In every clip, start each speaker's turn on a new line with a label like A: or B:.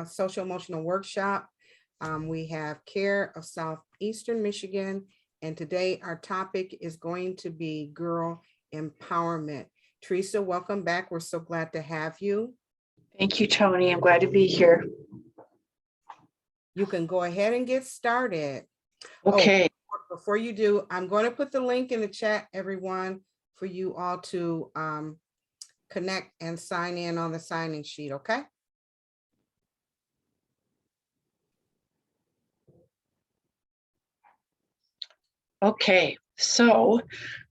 A: social emotional workshop. We have CARE of Southeastern Michigan, and today our topic is going to be girl empowerment. Theresa, welcome back. We're so glad to have you.
B: Thank you, Tony. I'm glad to be here.
A: You can go ahead and get started.
B: Okay.
A: Oh, before you do, I'm going to put the link in the chat, everyone, for you all to connect and sign in on the sign-in sheet, okay?
B: Okay, so,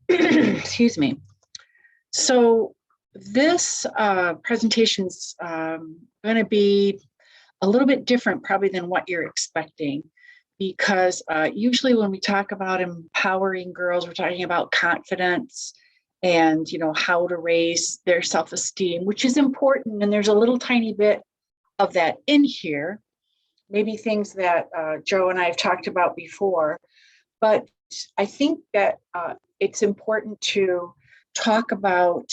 B: excuse me. So this presentation's going to be a little bit different probably than what you're expecting, because usually when we talk about empowering girls, we're talking about confidence and, you know, how to raise their self-esteem, which is important. And there's a little tiny bit of that in here, maybe things that Joe and I have talked about before. But I think that it's important to talk about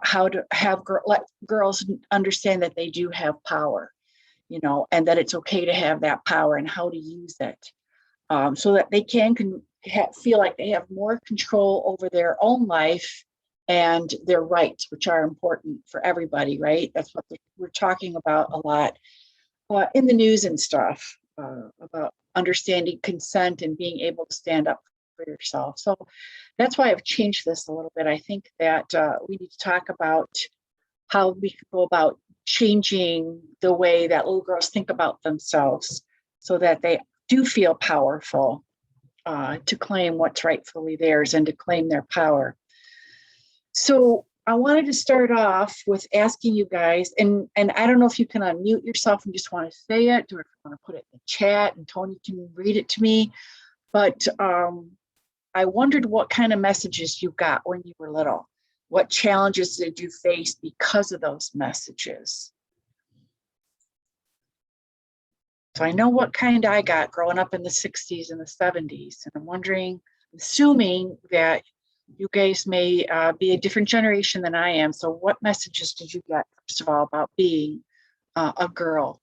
B: how to have let girls understand that they do have power, you know, and that it's okay to have that power and how to use it, so that they can feel like they have more control over their own life and their rights, which are important for everybody, right? That's what we're talking about a lot in the news and stuff, about understanding consent and being able to stand up for yourself. So that's why I've changed this a little bit. I think that we need to talk about how we can go about changing the way that little girls think about themselves so that they do feel powerful, to claim what's rightfully theirs and to claim their power. So I wanted to start off with asking you guys, and I don't know if you can unmute yourself and just want to say it, or if you want to put it in the chat and Tony can read it to me, but I wondered what kind of messages you got when you were little. What challenges did you face because of those messages? So I know what kind I got growing up in the 60s and the 70s, and I'm wondering, assuming that you guys may be a different generation than I am. So what messages did you get, first of all, about being a girl?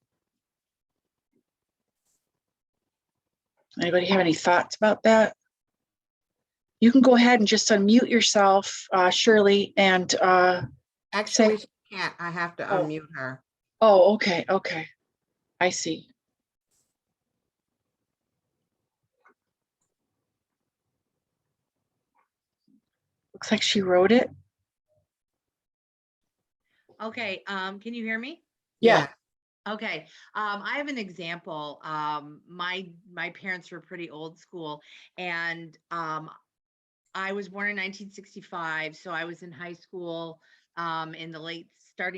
B: Anybody have any thoughts about that? You can go ahead and just unmute yourself, Shirley, and
A: actually, she can't. I have to unmute her.
B: Oh, okay, okay. I see. Looks like she wrote it.
C: Okay, can you hear me?
B: Yeah.
C: Okay, I have an example. My parents were pretty old school, and I was born in 1965, so I was in high school starting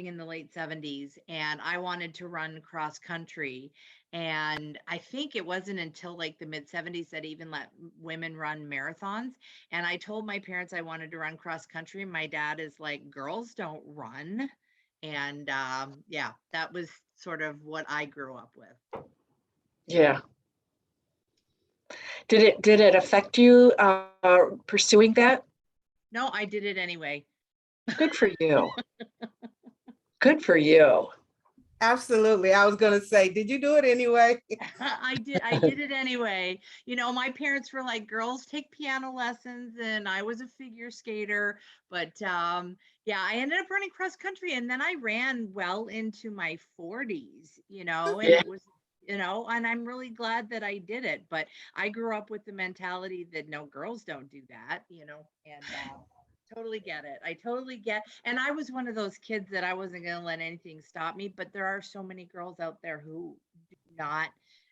C: in the late 70s, and I wanted to run cross country. And I think it wasn't until like the mid 70s that even let women run marathons. And I told my parents I wanted to run cross country. My dad is like, girls don't run. And yeah, that was sort of what I grew up with.
B: Yeah. Did it affect you pursuing that?
C: No, I did it anyway.
B: Good for you. Good for you.
A: Absolutely. I was going to say, did you do it anyway?
C: I did it anyway. You know, my parents were like, girls take piano lessons, and I was a figure skater. But yeah, I ended up running cross country, and then I ran well into my 40s, you know, and it was, you know, and I'm really glad that I did it. But I grew up with the mentality that no, girls don't do that, you know, and totally get it. I totally get. And I was one of those kids that I wasn't going to let anything stop me. But there are so many girls out there who do not,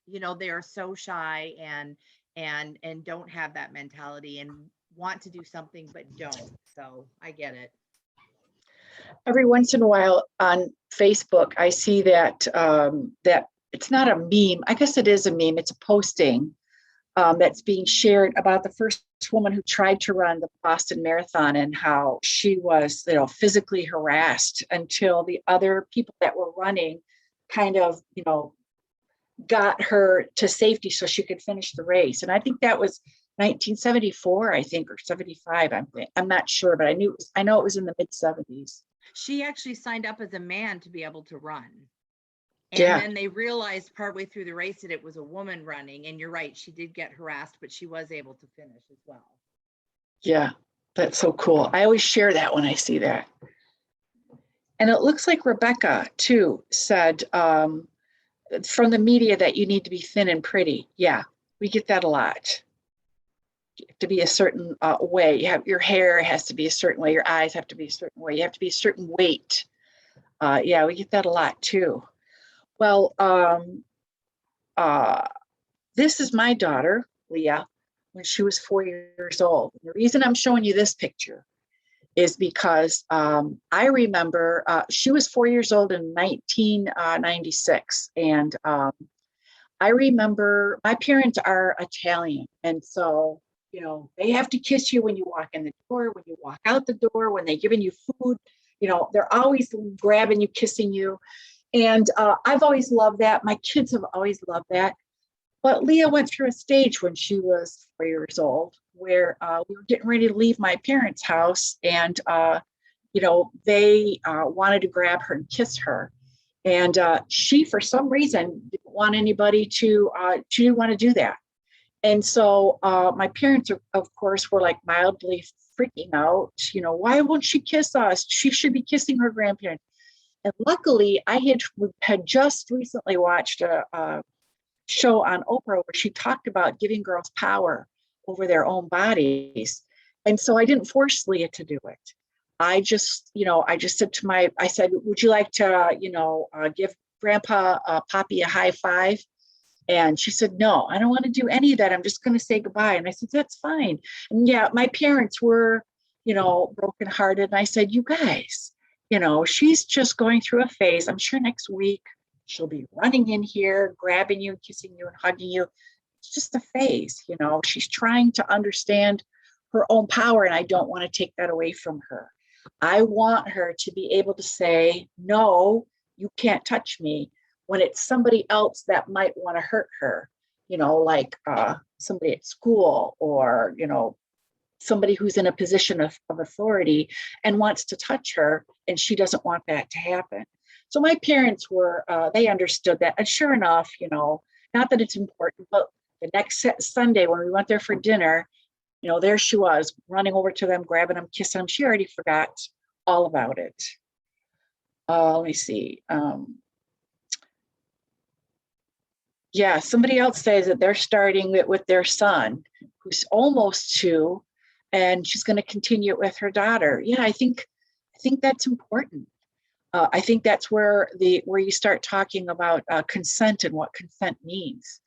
C: you know, they are so shy and don't have that mentality and want to do something but don't. So I get it.
B: Every once in a while on Facebook, I see that that it's not a meme. I guess it is a meme. It's a posting that's being shared about the first woman who tried to run the Boston Marathon and how she was, you know, physically harassed until the other people that were running kind of, you know, got her to safety so she could finish the race. And I think that was 1974, I think, or 75. I'm not sure, but I know it was in the mid 70s.
C: She actually signed up as a man to be able to run. And
B: Yeah.
C: then they realized partway through the race that it was a woman running. And you're right, she did get harassed, but she was able to finish as well.
B: Yeah, that's so cool. I always share that when I see that. And it looks like Rebecca too said from the media that you need to be thin and pretty. Yeah, we get that a lot. You have to be a certain way. You have your hair has to be a certain way. Your eyes have to be a certain way. You have to be a certain weight. Yeah, we get that a lot too. Well, this is my daughter, Leah, when she was 4 years old. The reason I'm showing you this picture is because I remember she was 4 years old in 1996. And I remember my parents are Italian. And so, you know, they have to kiss you when you walk in the door, when you walk out the door, when they're giving you food, you know, they're always grabbing you, kissing you. And I've always loved that. My kids have always loved that. But Leah went through a stage when she was 4 years old where we were getting ready to leave my parents' house, and you know, they wanted to grab her and kiss her, and she, for some reason, didn't want anybody to. She didn't want to do that, and so my parents, of course, were like mildly freaking out. You know, why won't she kiss us? She should be kissing her grandparents. And luckily, I had just recently watched a show on Oprah where she talked about giving girls power over their own bodies. And so I didn't force Leah to do it. I just said to I said, would you like to, give Grandpa Poppy a high five? And she said, no, I don't want to do any of that. I'm just going to say goodbye. And I said, that's fine. And yeah, my parents were, brokenhearted. And I said, you guys, she's just going through a phase. I'm sure next week she'll be running in here, grabbing you, kissing you, and hugging you. It's just a phase, she's trying to understand her own power, and I don't want to take that away from her. I want her to be able to say, no, you can't touch me, when it's somebody else that might want to hurt her, like somebody at school, or, somebody who's in a position of authority and wants to touch her, and she doesn't want that to happen. So my parents were, they understood that. And sure enough, not that it's important, but the next Sunday when we went there for dinner, there she was running over to them, grabbing them, kissing them. She already forgot all about it. Let me see. Yeah, somebody else says that they're starting it with their son, who's almost 2, and she's going to continue it with her daughter. Yeah, I think that's important. I think that's where you start talking about consent and what consent means.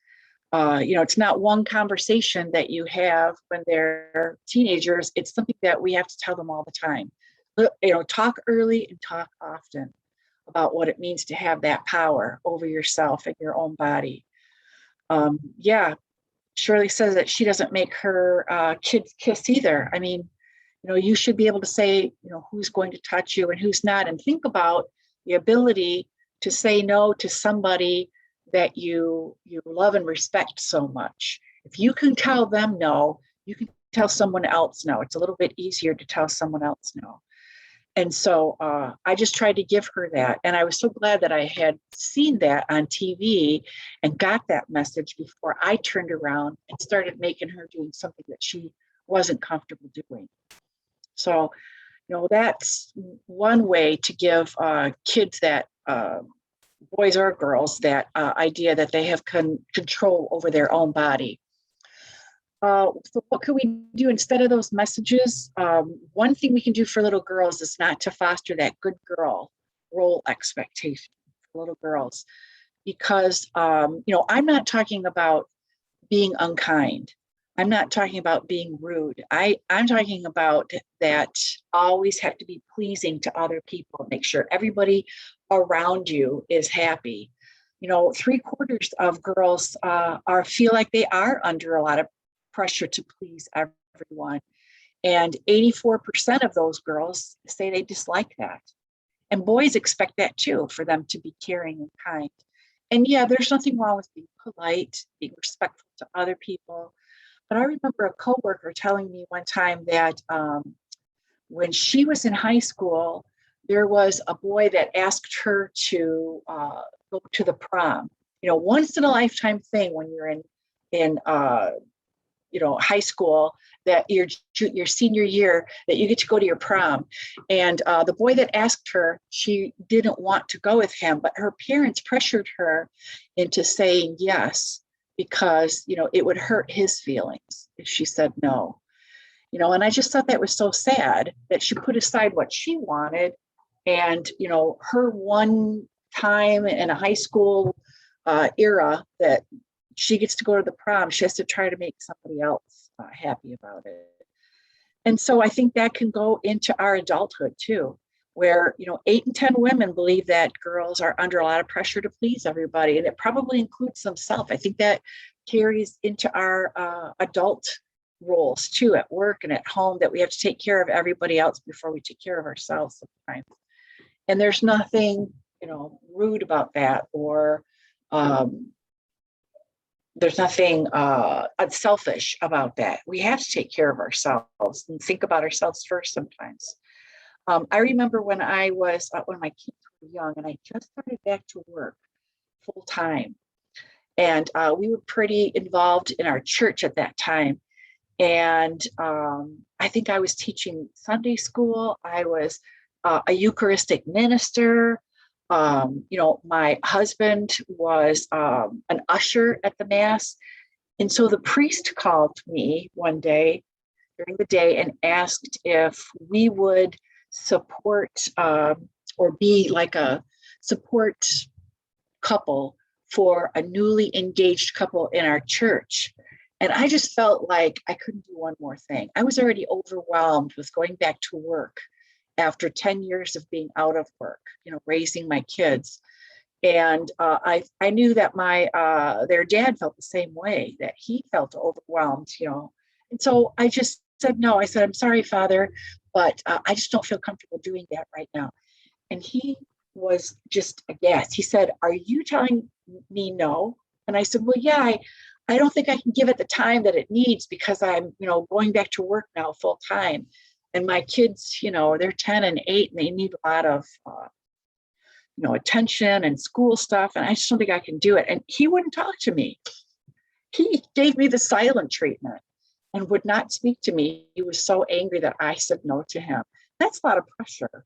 B: It's not one conversation that you have when they're teenagers. It's something that we have to tell them all the time. Talk early and talk often about what it means to have that power over yourself and your own body. Shirley says that she doesn't make her kids kiss either. I mean, you should be able to say, who's going to touch you and who's not, and think about the ability to say no to somebody that you love and respect so much. If you can tell them no, you can tell someone else no. It's a little bit easier to tell someone else no. And so I just tried to give her that. And I was so glad that I had seen that on TV and got that message before I turned around and started making her doing something that she wasn't comfortable doing. So, that's one way to give kids that, boys or girls, that idea that they have control over their own body. So what could we do instead of those messages? One thing we can do for little girls is not to foster that good girl role expectation for little girls, because, I'm not talking about being unkind. I'm not talking about being rude. I'm talking about that always have to be pleasing to other people, make sure everybody around you is happy. 3/4 of girls feel like they are under a lot of pressure to please everyone. And 84% of those girls say they dislike that. And boys expect that too, for them to be caring and kind. And yeah, there's nothing wrong with being polite, being respectful to other people. But I remember a coworker telling me one time that when she was in high school, there was a boy that asked her to go to the prom. Once in a lifetime thing when you're in high school, that your senior year, that you get to go to your prom. And the boy that asked her, she didn't want to go with him, but her parents pressured her into saying yes, because it would hurt his feelings if she said no. And I just thought that was so sad that she put aside what she wanted. And her one time in a high school era that she gets to go to the prom, she has to try to make somebody else happy about it. And so I think that can go into our adulthood too, where 8 and 10 women believe that girls are under a lot of pressure to please everybody, and it probably includes themselves. I think that carries into our adult roles too, at work and at home, that we have to take care of everybody else before we take care of ourselves sometimes. And there's nothing rude about that, or there's nothing unselfish about that. We have to take care of ourselves and think about ourselves first sometimes. I remember when my kids were young and I just started back to work full time. And we were pretty involved in our church at that time. And I think I was teaching Sunday school. I was a Eucharistic minister. My husband was an usher at the Mass. And so the priest called me one day during the day and asked if we would support or be like a support couple for a newly engaged couple in our church. And I just felt like I couldn't do one more thing. I was already overwhelmed with going back to work after 10 years of being out of work, raising my kids. And I knew that their dad felt the same way, that he felt overwhelmed, And so I just said, no. I said, I'm sorry, Father, but I just don't feel comfortable doing that right now. And he was just aghast. He said, are you telling me no? And I said, well, yeah, I don't think I can give it the time that it needs, because I'm, going back to work now full time. And my kids, they're 10 and 8, and they need a lot of, attention and school stuff. And I just don't think I can do it. And he wouldn't talk to me. He gave me the silent treatment and would not speak to me. He was so angry that I said no to him. That's a lot of pressure,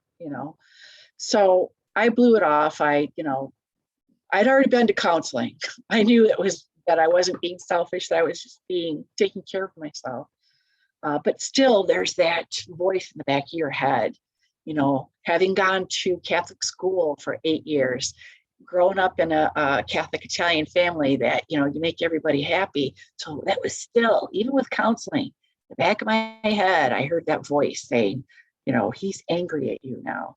B: So I blew it off. I'd already been to counseling. I knew that I wasn't being selfish, that I was just taking care of myself. But still, there's that voice in the back of your head, having gone to Catholic school for 8 years, growing up in a Catholic Italian family that, you make everybody happy. So that was still, even with counseling, in the back of my head, I heard that voice saying, he's angry at you now.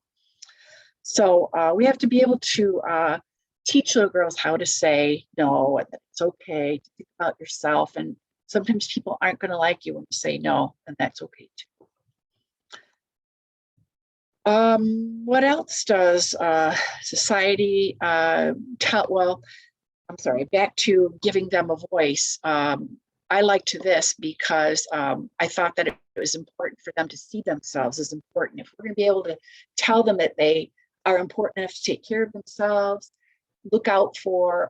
B: So we have to be able to teach little girls how to say no, and that it's okay to think about yourself. And sometimes people aren't going to like you when you say no, and that's okay too. What else does society tell? Well, I'm sorry, back to giving them a voice. I liked this because I thought that it was important for them to see themselves as important. If we're going to be able to tell them that they are important enough to take care of themselves, look out for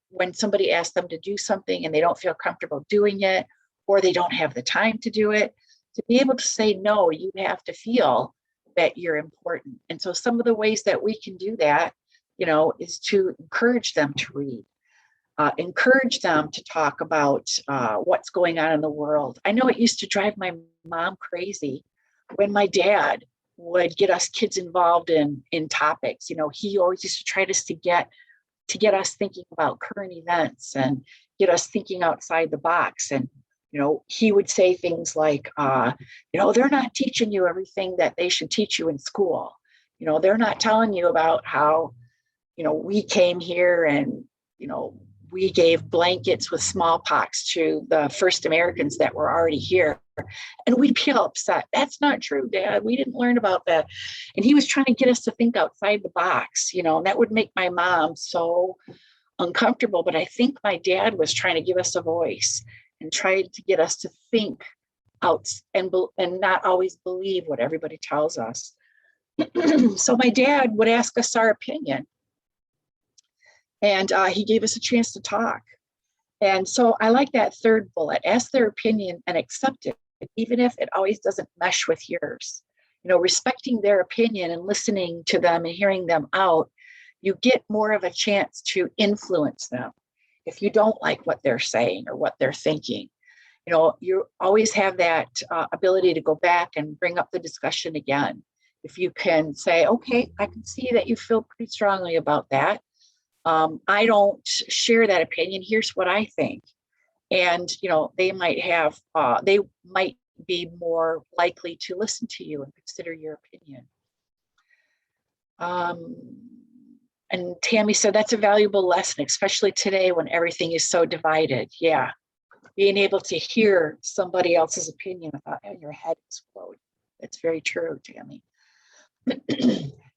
B: when somebody asks them to do something and they don't feel comfortable doing it, or they don't have the time to do it, to be able to say no, you have to feel that you're important. And so some of the ways that we can do that, is to encourage them to read, encourage them to talk about what's going on in the world. I know it used to drive my mom crazy when my dad would get us kids involved in topics. He always used to try to get us thinking about current events and get us thinking outside the box. And, he would say things like, they're not teaching you everything that they should teach you in school. They're not telling you about how, we came here and, we gave blankets with smallpox to the first Americans that were already here. And we'd be all upset. That's not true, Dad. We didn't learn about that. And he was trying to get us to think outside the box, and that would make my mom so uncomfortable. But I think my dad was trying to give us a voice and tried to get us to think out and not always believe what everybody tells us. So my dad would ask us our opinion, and he gave us a chance to talk. And so I like that third bullet: ask their opinion and accept it, even if it always doesn't mesh with yours. Respecting their opinion and listening to them and hearing them out, you get more of a chance to influence them. If you don't like what they're saying or what they're thinking, you always have that ability to go back and bring up the discussion again. If you can say, okay, I can see that you feel pretty strongly about that. I don't share that opinion. Here's what I think. And, they might be more likely to listen to you and consider your opinion. And Tammy said, that's a valuable lesson, especially today when everything is so divided. Yeah. Being able to hear somebody else's opinion without having your head explode. That's very true, Tammy.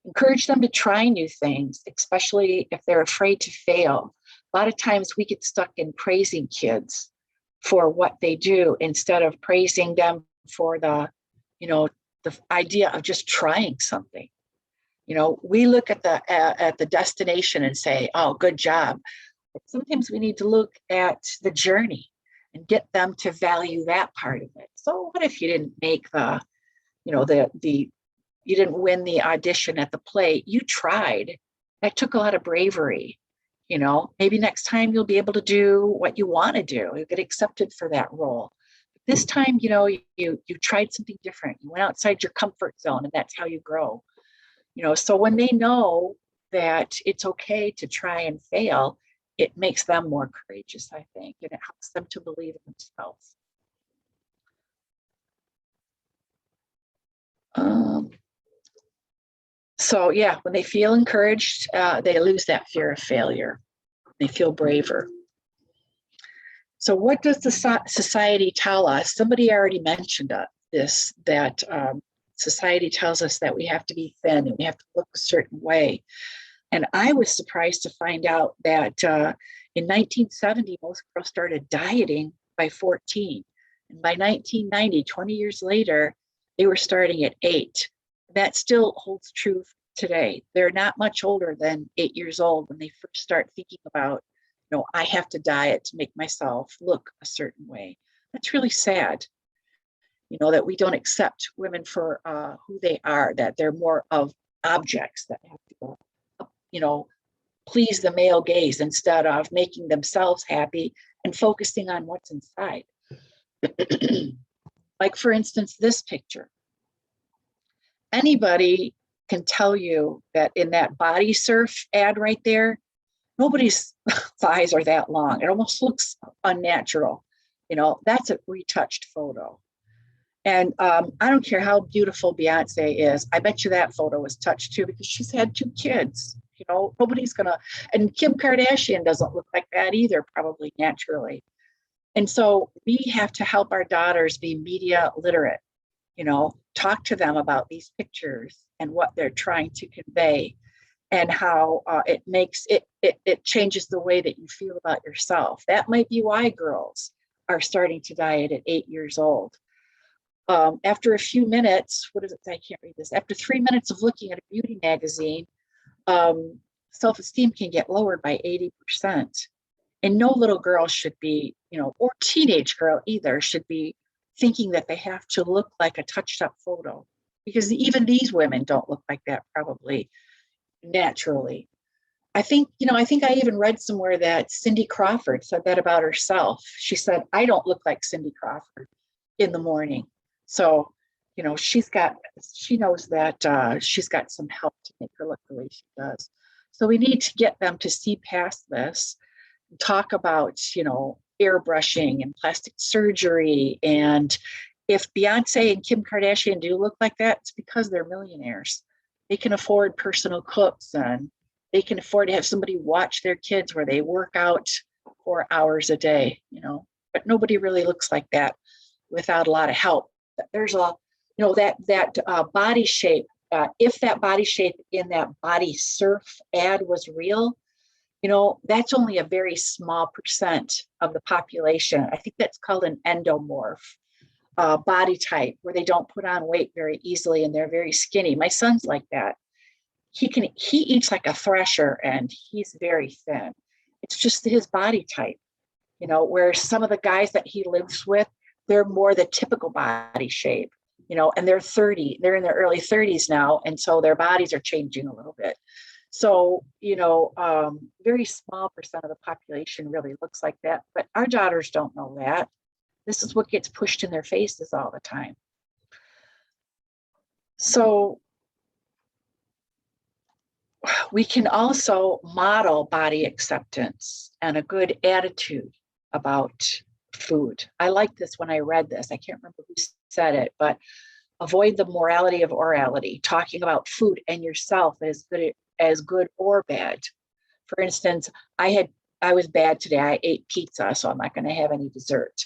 B: Encourage them to try new things, especially if they're afraid to fail. A lot of times we get stuck in praising kids for what they do instead of praising them for the idea of just trying something. We look at the destination and say, oh, good job. But sometimes we need to look at the journey and get them to value that part of it. So what if you didn't make you didn't win the audition at the play? You tried. That took a lot of bravery. Maybe next time you'll be able to do what you want to do. You'll get accepted for that role. This time, you tried something different. You went outside your comfort zone, and that's how you grow. So when they know that it's okay to try and fail, it makes them more courageous, I think, and it helps them to believe in themselves. So yeah, when they feel encouraged, they lose that fear of failure. They feel braver. So what does the society tell us? Somebody already mentioned this, that society tells us that we have to be thin and we have to look a certain way. And I was surprised to find out that in 1970, most girls started dieting by 14. And by 1990, 20 years later, they were starting at 8. That still holds true today. They're not much older than 8 years old when they first start thinking about, I have to diet to make myself look a certain way. That's really sad, that we don't accept women for who they are, that they're more of objects that have to, please the male gaze instead of making themselves happy and focusing on what's inside. Like, for instance, this picture. Anybody can tell you that in that body surf ad right there, nobody's thighs are that long. It almost looks unnatural. That's a retouched photo. And I don't care how beautiful Beyonce is. I bet you that photo was touched too, because she's had 2 kids. Nobody's gonna, and Kim Kardashian doesn't look like that either, probably naturally. And so we have to help our daughters be media literate, talk to them about these pictures and what they're trying to convey, and how it makes it changes the way that you feel about yourself. That might be why girls are starting to diet at 8 years old. After a few minutes, what is it? I can't read this. After 3 minutes of looking at a beauty magazine, self-esteem can get lowered by 80%. And no little girl should be, or teenage girl either, should be thinking that they have to look like a touched up photo, because even these women don't look like that probably naturally. I think I even read somewhere that Cindy Crawford said that about herself. She said, I don't look like Cindy Crawford in the morning. So, she knows that she's got some help to make her look the way she does. So we need to get them to see past this, talk about, airbrushing and plastic surgery. And if Beyonce and Kim Kardashian do look like that, it's because they're millionaires. They can afford personal cooks, and they can afford to have somebody watch their kids where they work out 4 hours a day, but nobody really looks like that without a lot of help. There's that body shape. If that body shape in that body surf ad was real, that's only a very small percent of the population. I think that's called an endomorph. body type where they don't put on weight very easily and they're very skinny. My son's like that. He eats like a thresher and he's very thin. It's just his body type, where some of the guys that he lives with, they're more the typical body shape, and they're in their early 30s now. And so their bodies are changing a little bit. So, very small percent of the population really looks like that, but our daughters don't know that. This is what gets pushed in their faces all the time. So we can also model body acceptance and a good attitude about food. I like this when I read this. I can't remember who said it, but avoid the morality of orality, talking about food and yourself as good or bad. For instance, I was bad today. I ate pizza, so I'm not going to have any dessert,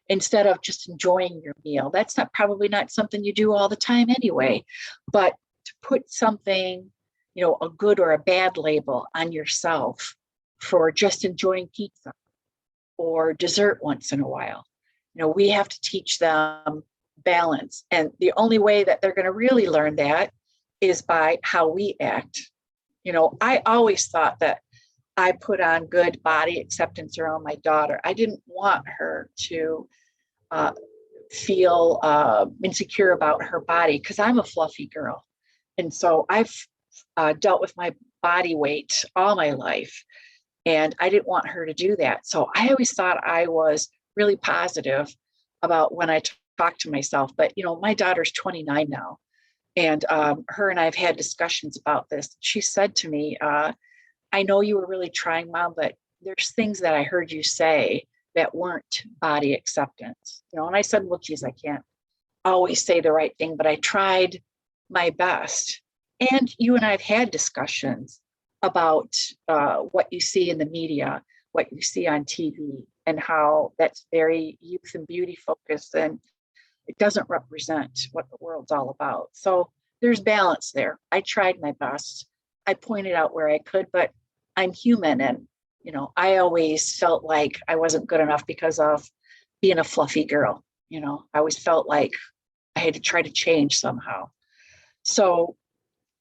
B: instead of just enjoying your meal. That's probably not something you do all the time anyway, but to put something, a good or a bad label on yourself for just enjoying pizza or dessert once in a while. We have to teach them balance. And the only way that they're going to really learn that is by how we act. I always thought that I put on good body acceptance around my daughter. I didn't want her to feel insecure about her body because I'm a fluffy girl. And so I've dealt with my body weight all my life. And I didn't want her to do that. So I always thought I was really positive about when I talk to myself. But, my daughter's 29 now. And her and I have had discussions about this. She said to me, I know you were really trying, Mom, but there's things that I heard you say that weren't body acceptance. And I said, well, geez, I can't always say the right thing, but I tried my best. And you and I have had discussions about what you see in the media, what you see on TV, and how that's very youth and beauty focused, and it doesn't represent what the world's all about. So there's balance there. I tried my best. I pointed out where I could, but I'm human. And, I always felt like I wasn't good enough because of being a fluffy girl. I always felt like I had to try to change somehow. So,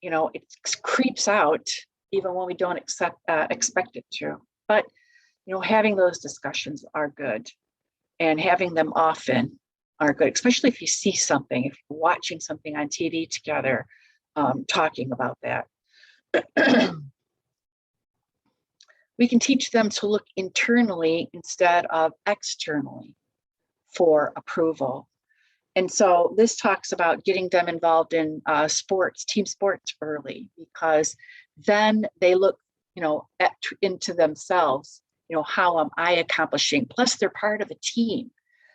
B: it creeps out even when we don't expect it to. But, having those discussions are good, and having them often are good, especially if you see something, if you're watching something on TV together, talking about that. We can teach them to look internally instead of externally for approval. And so this talks about getting them involved in sports, team sports early, because then they look, into themselves, how am I accomplishing? Plus they're part of a team.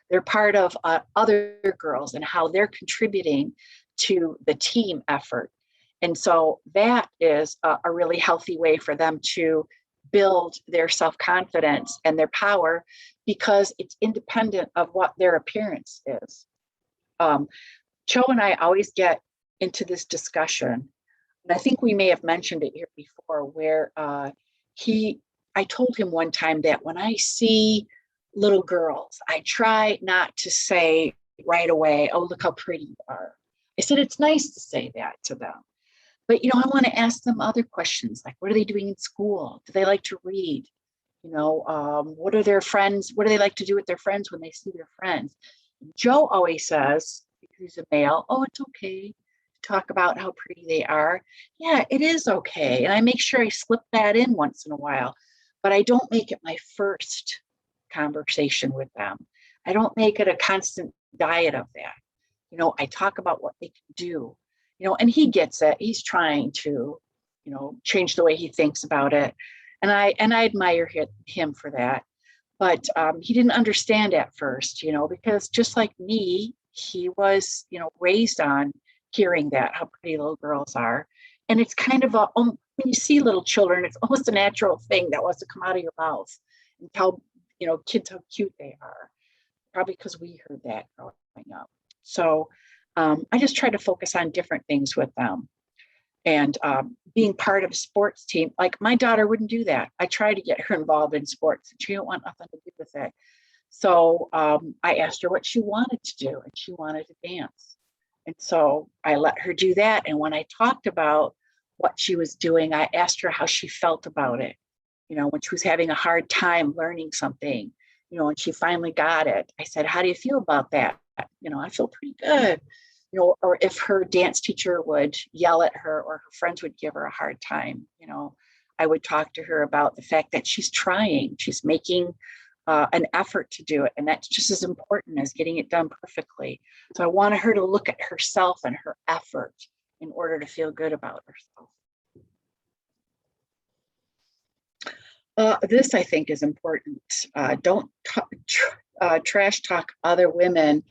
B: They're part of other girls and how they're contributing to the team effort. And so that is a really healthy way for them to build their self-confidence and their power, because it's independent of what their appearance is. Cho and I always get into this discussion, and I think we may have mentioned it here before, where I told him one time that when I see little girls, I try not to say right away, oh, look how pretty you are. I said, it's nice to say that to them. But, I want to ask them other questions, like, what are they doing in school? Do they like to read? What are their friends? What do they like to do with their friends when they see their friends? Joe always says, because he's a male, oh, it's okay to talk about how pretty they are. Yeah, it is okay. And I make sure I slip that in once in a while, but I don't make it my first conversation with them. I don't make it a constant diet of that. I talk about what they can do, and he gets it. He's trying to, change the way he thinks about it. And I admire him for that. But he didn't understand at first, because just like me, he was, raised on hearing that, how pretty little girls are. And it's kind of when you see little children, it's almost a natural thing that wants to come out of your mouth and tell, kids how cute they are, probably because we heard that growing up. So I just try to focus on different things with them. And being part of a sports team, like my daughter wouldn't do that. I tried to get her involved in sports. She didn't want nothing to do with it. So I asked her what she wanted to do, and she wanted to dance. And so I let her do that. And when I talked about what she was doing, I asked her how she felt about it. When she was having a hard time learning something, and she finally got it. I said, how do you feel about that? I feel pretty good. Or if her dance teacher would yell at her or her friends would give her a hard time, I would talk to her about the fact that she's trying, she's making an effort to do it. And that's just as important as getting it done perfectly. So I wanted her to look at herself and her effort in order to feel good about herself. This, I think, is important. Don't trash talk other women,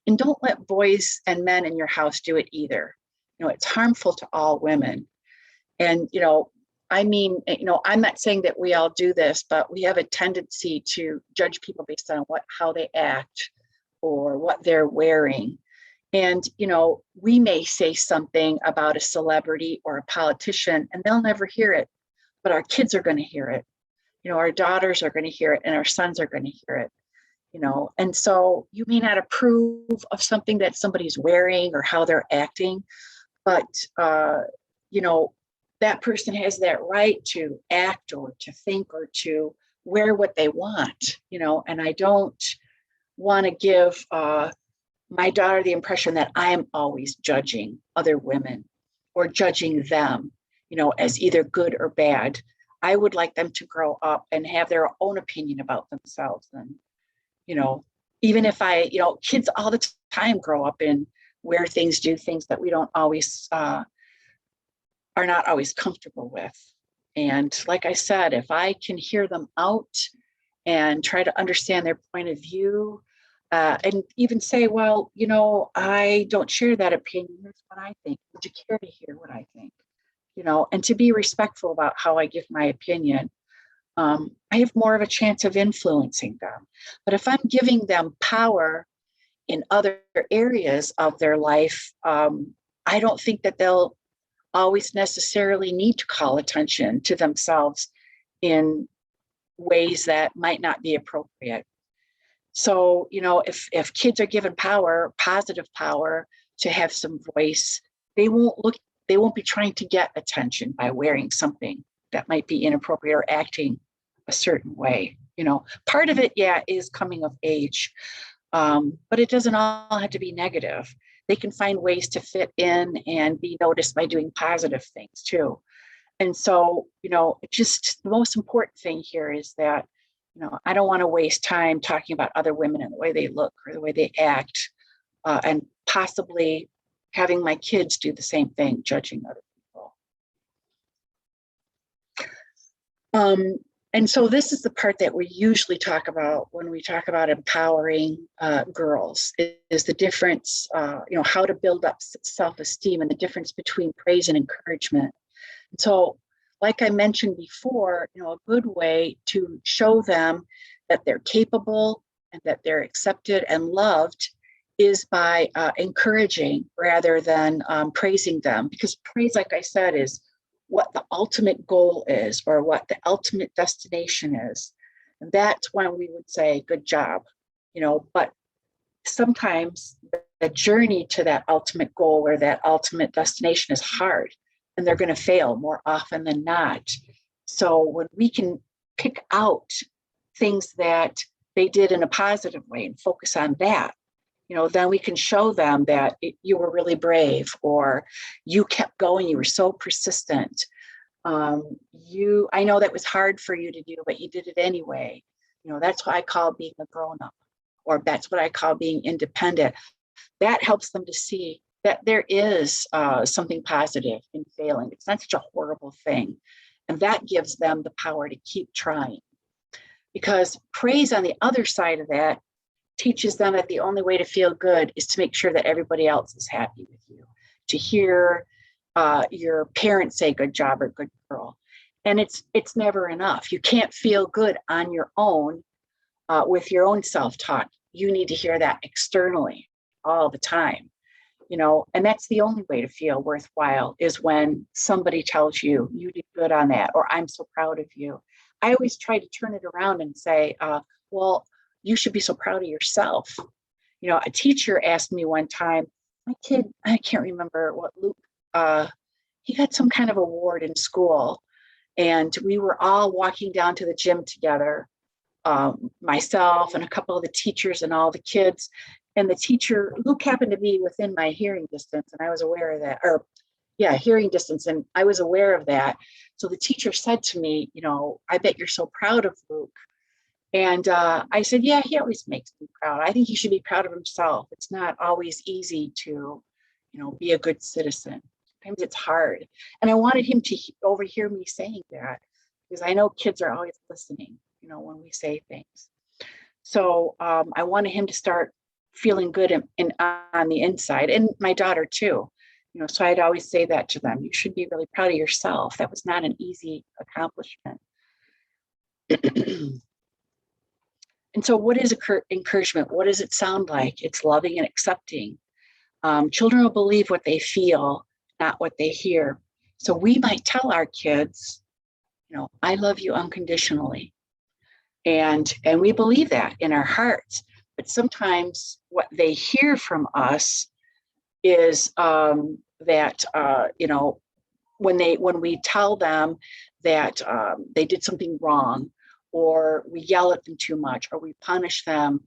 B: and don't let boys and men in your house do it either. It's harmful to all women. And, I'm not saying that we all do this, but we have a tendency to judge people based on how they act or what they're wearing. And, we may say something about a celebrity or a politician and they'll never hear it, but our kids are going to hear it. Our daughters are going to hear it and our sons are going to hear it, and so you may not approve of something that somebody's wearing or how they're acting, but, that person has that right to act or to think or to wear what they want, and I don't want to give my daughter the impression that I'm always judging other women or judging them, as either good or bad. I would like them to grow up and have their own opinion about themselves. And, even if kids all the time grow up and wear things, do things that we don't always, are not always comfortable with. And like I said, if I can hear them out and try to understand their point of view, and even say, well, I don't share that opinion. Here's what I think. Would you care to hear what I think? And to be respectful about how I give my opinion, I have more of a chance of influencing them. But if I'm giving them power in other areas of their life, I don't think that they'll always necessarily need to call attention to themselves in ways that might not be appropriate. So, if kids are given power, positive power, to have some voice, they won't be trying to get attention by wearing something that might be inappropriate or acting a certain way. Part of it, is coming of age, but it doesn't all have to be negative. They can find ways to fit in and be noticed by doing positive things too. And so, just the most important thing here is that, I don't want to waste time talking about other women and the way they look or the way they act, and possibly having my kids do the same thing, judging other people. And so this is the part that we usually talk about when we talk about empowering girls, is the difference, how to build up self-esteem and the difference between praise and encouragement. And so, like I mentioned before, a good way to show them that they're capable and that they're accepted and loved is by encouraging rather than praising them. Because praise, like I said, is what the ultimate goal is or what the ultimate destination is. And that's when we would say, good job, but sometimes the journey to that ultimate goal or that ultimate destination is hard, and they're going to fail more often than not. So when we can pick out things that they did in a positive way and focus on that, then we can show them that you were really brave, or you kept going, you were so persistent. I know that was hard for you to do, but you did it anyway. That's what I call being a grown-up, or that's what I call being independent. That helps them to see that there is something positive in failing. It's not such a horrible thing. And that gives them the power to keep trying. Because praise on the other side of that teaches them that the only way to feel good is to make sure that everybody else is happy with you, to hear your parents say good job or good girl. And it's never enough. You can't feel good on your own with your own self-talk. You need to hear that externally all the time. And that's the only way to feel worthwhile, is when somebody tells you, you did good on that, or I'm so proud of you. I always try to turn it around and say, well, you should be so proud of yourself. You know, a teacher asked me one time, my kid, I can't remember what Luke, he got some kind of award in school, and we were all walking down to the gym together, myself and a couple of the teachers and all the kids. And the teacher, Luke happened to be within my hearing distance, and I was aware of that, or yeah, hearing distance, and I was aware of that. So the teacher said to me, you know, I bet you're so proud of Luke. And I said, yeah, he always makes me proud. I think he should be proud of himself. It's not always easy to, you know, be a good citizen. Sometimes it's hard. And I wanted him to overhear me saying that, because I know kids are always listening, you know, when we say things. So I wanted him to start feeling good on the inside, and my daughter too. You know, so I'd always say that to them. You should be really proud of yourself. That was not an easy accomplishment. And so what is encouragement? What does it sound like? It's loving and accepting. Children will believe what they feel, not what they hear. So we might tell our kids, you know, I love you unconditionally. And we believe that in our hearts. But sometimes what they hear from us is that, you know, when we tell them that they did something wrong, or we yell at them too much, or we punish them,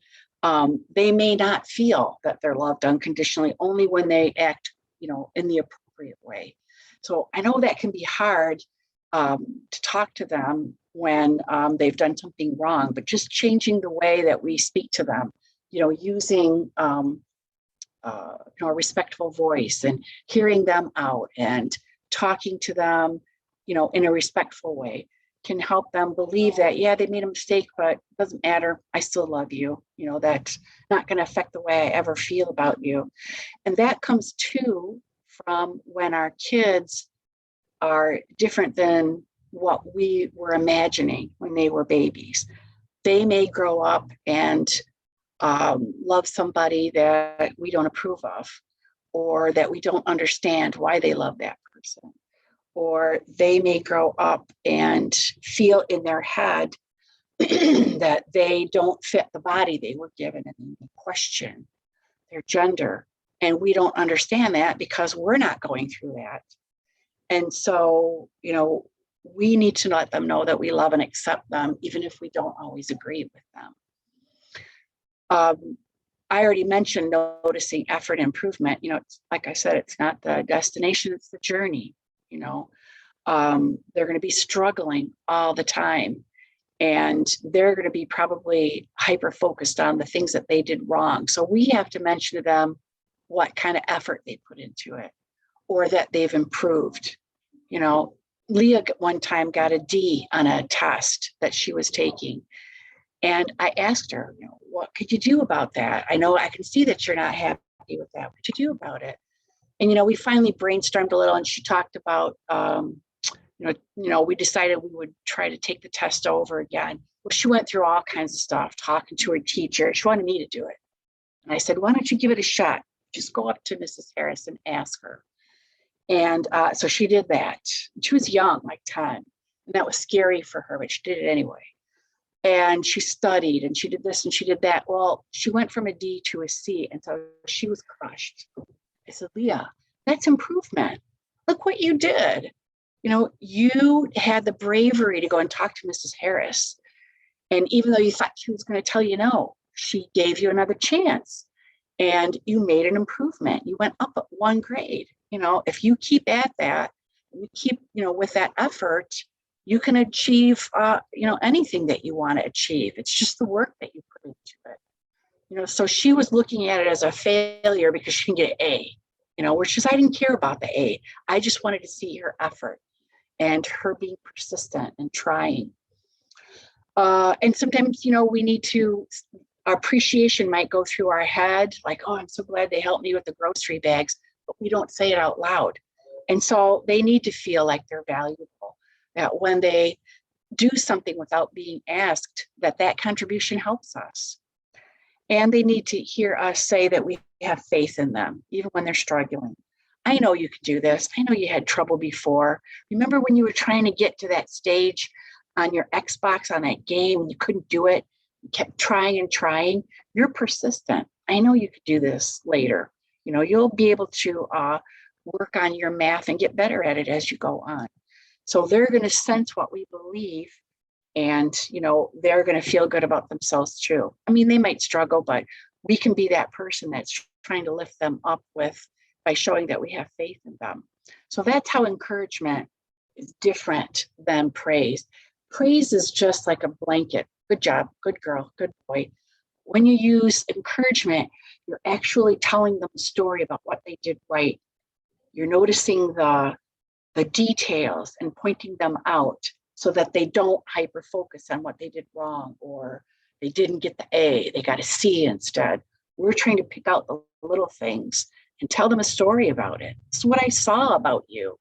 B: they may not feel that they're loved unconditionally, only when they act, you know, in the appropriate way. So I know that can be hard to talk to them when they've done something wrong, but just changing the way that we speak to them, you know, using you know, a respectful voice, and hearing them out and talking to them, you know, in a respectful way, can help them believe that, yeah, they made a mistake, but it doesn't matter. I still love you. You know, that's not going to affect the way I ever feel about you. And that comes too from when our kids are different than what we were imagining when they were babies. They may grow up and love somebody that we don't approve of, or that we don't understand why they love that person. Or they may grow up and feel in their head that they don't fit the body they were given, and they question their gender. And we don't understand that because we're not going through that. And so, you know, we need to let them know that we love and accept them, even if we don't always agree with them. I already mentioned noticing effort and improvement. You know, it's, like I said, it's not the destination, it's the journey. You know, they're going to be struggling all the time, and they're going to be probably hyper focused on the things that they did wrong. So we have to mention to them what kind of effort they put into it, or that they've improved. You know, Leah one time got a D on a test that she was taking. And I asked her, you know, what could you do about that? I know I can see that you're not happy with that. What could you do about it? And, you know, we finally brainstormed a little, and she talked about, you know, we decided we would try to take the test over again. Well, she went through all kinds of stuff, talking to her teacher. She wanted me to do it. And I said, why don't you give it a shot? Just go up to Mrs. Harris and ask her. And so she did that. She was young, like 10. And that was scary for her, but she did it anyway. And she studied, and she did this and she did that. Well, she went from a D to a C. And so she was crushed. I said, Leah, that's improvement. Look what you did. You know, you had the bravery to go and talk to Mrs. Harris. And even though you thought she was going to tell you no, she gave you another chance. And you made an improvement. You went up 1 grade. You know, if you keep at that, you keep, you know, with that effort, you can achieve, you know, anything that you want to achieve. It's just the work that you put into it. You know, so she was looking at it as a failure because she didn't get an A, you know, where she's, I didn't care about the A. I just wanted to see her effort and her being persistent and trying. And sometimes, you know, we need to, appreciation might go through our head, like, oh, I'm so glad they helped me with the grocery bags, but we don't say it out loud. And so they need to feel like they're valuable, that when they do something without being asked, that contribution helps us. And they need to hear us say that we have faith in them, even when they're struggling. I know you can do this. I know you had trouble before. Remember when you were trying to get to that stage on your Xbox on that game and you couldn't do it? kept trying and trying, you're persistent. I know you could do this later. You know, you'll be able to work on your math and get better at it as you go on. So they're going to sense what we believe, and, you know, they're going to feel good about themselves too. I mean, they might struggle, but we can be that person that's trying to lift them up by showing that we have faith in them. So that's how encouragement is different than praise. Praise is just like a blanket. Good job, good girl, good boy. When you use encouragement, you're actually telling them a story about what they did right. You're noticing the details and pointing them out so that they don't hyper focus on what they did wrong, or they didn't get the A, they got a C instead. We're trying to pick out the little things and tell them a story about it. This is what I saw about you.